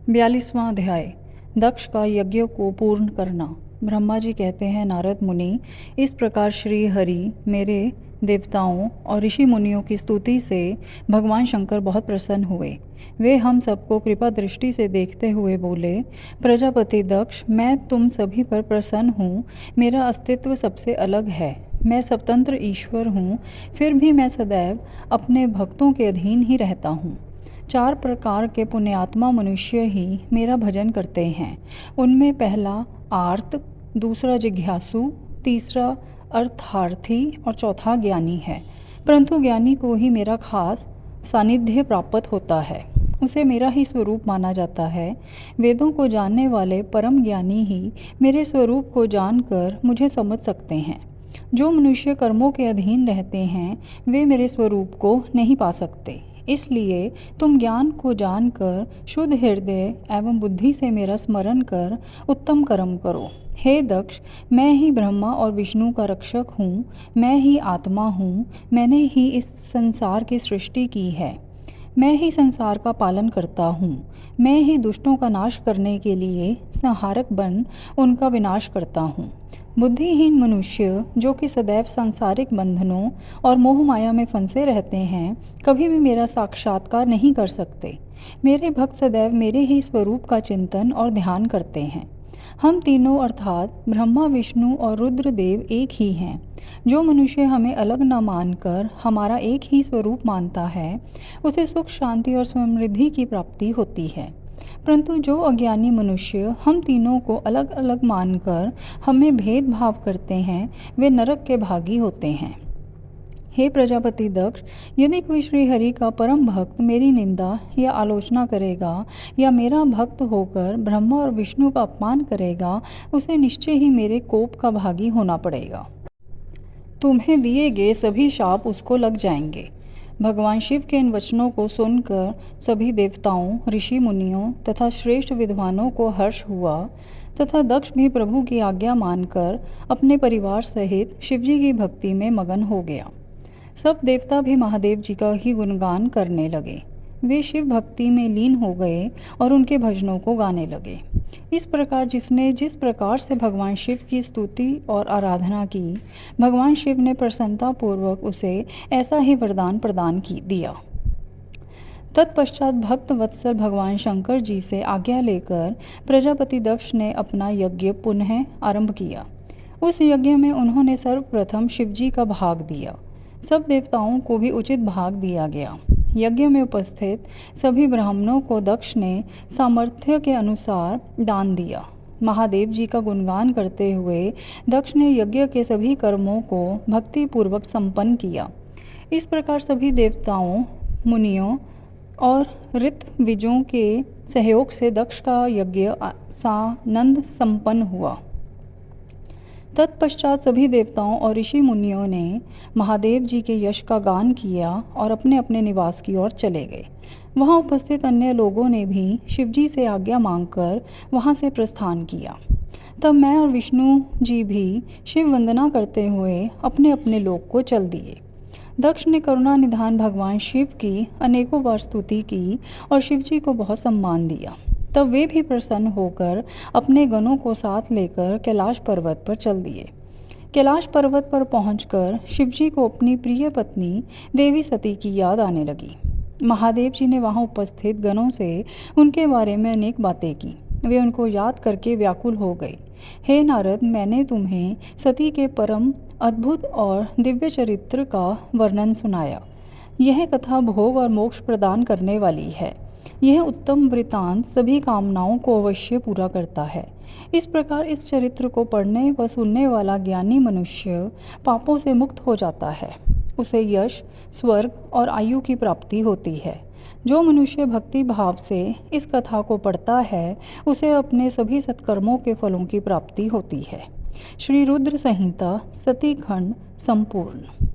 42वां अध्याय दक्ष का यज्ञ को पूर्ण करना। ब्रह्मा जी कहते हैं, नारद मुनि, इस प्रकार श्री हरि मेरे देवताओं और ऋषि मुनियों की स्तुति से भगवान शंकर बहुत प्रसन्न हुए। वे हम सबको कृपा दृष्टि से देखते हुए बोले, प्रजापति दक्ष, मैं तुम सभी पर प्रसन्न हूँ। मेरा अस्तित्व सबसे अलग है। मैं स्वतंत्र ईश्वर हूँ, फिर भी मैं सदैव अपने भक्तों के अधीन ही रहता हूँ। 4 प्रकार के पुण्यात्मा मनुष्य ही मेरा भजन करते हैं। उनमें पहला आर्त, दूसरा जिज्ञासु, तीसरा अर्थार्थी और चौथा ज्ञानी है। परंतु ज्ञानी को ही मेरा खास सानिध्य प्राप्त होता है, उसे मेरा ही स्वरूप माना जाता है। वेदों को जानने वाले परम ज्ञानी ही मेरे स्वरूप को जानकर मुझे समझ सकते हैं। जो मनुष्य कर्मों के अधीन रहते हैं वे मेरे स्वरूप को नहीं पा सकते। इसलिए तुम ज्ञान को जानकर शुद्ध हृदय एवं बुद्धि से मेरा स्मरण कर उत्तम कर्म करो। हे दक्ष, मैं ही ब्रह्मा और विष्णु का रक्षक हूँ। मैं ही आत्मा हूँ। मैंने ही इस संसार की सृष्टि की है। मैं ही संसार का पालन करता हूँ। मैं ही दुष्टों का नाश करने के लिए संहारक बन उनका विनाश करता हूँ। बुद्धिहीन मनुष्य जो कि सदैव सांसारिक बंधनों और मोह माया में फंसे रहते हैं, कभी भी मेरा साक्षात्कार नहीं कर सकते। मेरे भक्त सदैव मेरे ही स्वरूप का चिंतन और ध्यान करते हैं। हम तीनों अर्थात ब्रह्मा, विष्णु और रुद्रदेव एक ही हैं। जो मनुष्य हमें अलग न मानकर हमारा एक ही स्वरूप मानता है, उसे सुख, शांति और समृद्धि की प्राप्ति होती है। परंतु जो अज्ञानी मनुष्य हम तीनों को अलग अलग मानकर हमें भेदभाव करते हैं, वे नरक के भागी होते हैं। हे प्रजापति दक्ष, यदि कोई श्री हरि का परम भक्त मेरी निंदा या आलोचना करेगा या मेरा भक्त होकर ब्रह्मा और विष्णु का अपमान करेगा, उसे निश्चय ही मेरे कोप का भागी होना पड़ेगा। तुम्हें दिए गए सभी शाप उसको लग जाएंगे। भगवान शिव के इन वचनों को सुनकर सभी देवताओं, ऋषि मुनियों तथा श्रेष्ठ विद्वानों को हर्ष हुआ तथा दक्ष भी प्रभु की आज्ञा मानकर अपने परिवार सहित शिवजी की भक्ति में मगन हो गया। सब देवता भी महादेव जी का ही गुणगान करने लगे। वे शिव भक्ति में लीन हो गए और उनके भजनों को गाने लगे। इस प्रकार जिसने जिस प्रकार से भगवान शिव की स्तुति और आराधना की, भगवान शिव ने प्रसन्नतापूर्वक उसे ऐसा ही वरदान प्रदान दिया। तत्पश्चात भक्त वत्सल भगवान शंकर जी से आज्ञा लेकर प्रजापति दक्ष ने अपना यज्ञ पुनः आरंभ किया। उस यज्ञ में उन्होंने सर्वप्रथम शिवजी का भाग दिया। सब देवताओं को भी उचित भाग दिया गया। यज्ञ में उपस्थित सभी ब्राह्मणों को दक्ष ने सामर्थ्य के अनुसार दान दिया। महादेव जी का गुणगान करते हुए दक्ष ने यज्ञ के सभी कर्मों को भक्तिपूर्वक संपन्न किया। इस प्रकार सभी देवताओं, मुनियों और ऋत्विजों के सहयोग से दक्ष का यज्ञ सानंद संपन्न हुआ। तत्पश्चात सभी देवताओं और ऋषि मुनियों ने महादेव जी के यश का गान किया और अपने अपने निवास की ओर चले गए। वहां उपस्थित अन्य लोगों ने भी शिवजी से आज्ञा मांगकर वहां से प्रस्थान किया। तब मैं और विष्णु जी भी शिव वंदना करते हुए अपने अपने लोक को चल दिए। दक्ष ने करुणा निधान भगवान शिव की अनेकों बार स्तुति की और शिवजी को बहुत सम्मान दिया। तब वे भी प्रसन्न होकर अपने गणों को साथ लेकर कैलाश पर्वत पर चल दिए। कैलाश पर्वत पर पहुंचकर शिवजी को अपनी प्रिय पत्नी देवी सती की याद आने लगी। महादेव जी ने वहां उपस्थित गणों से उनके बारे में अनेक बातें की। वे उनको याद करके व्याकुल हो गए। हे नारद, मैंने तुम्हें सती के परम अद्भुत और दिव्य चरित्र का वर्णन सुनाया। यह कथा भोग और मोक्ष प्रदान करने वाली है। यह उत्तम वृतांत सभी कामनाओं को अवश्य पूरा करता है। इस प्रकार इस चरित्र को पढ़ने व सुनने वाला ज्ञानी मनुष्य पापों से मुक्त हो जाता है। उसे यश, स्वर्ग और आयु की प्राप्ति होती है। जो मनुष्य भक्ति भाव से इस कथा को पढ़ता है, उसे अपने सभी सत्कर्मों के फलों की प्राप्ति होती है। श्री रुद्र संहिता सती खंड संपूर्ण।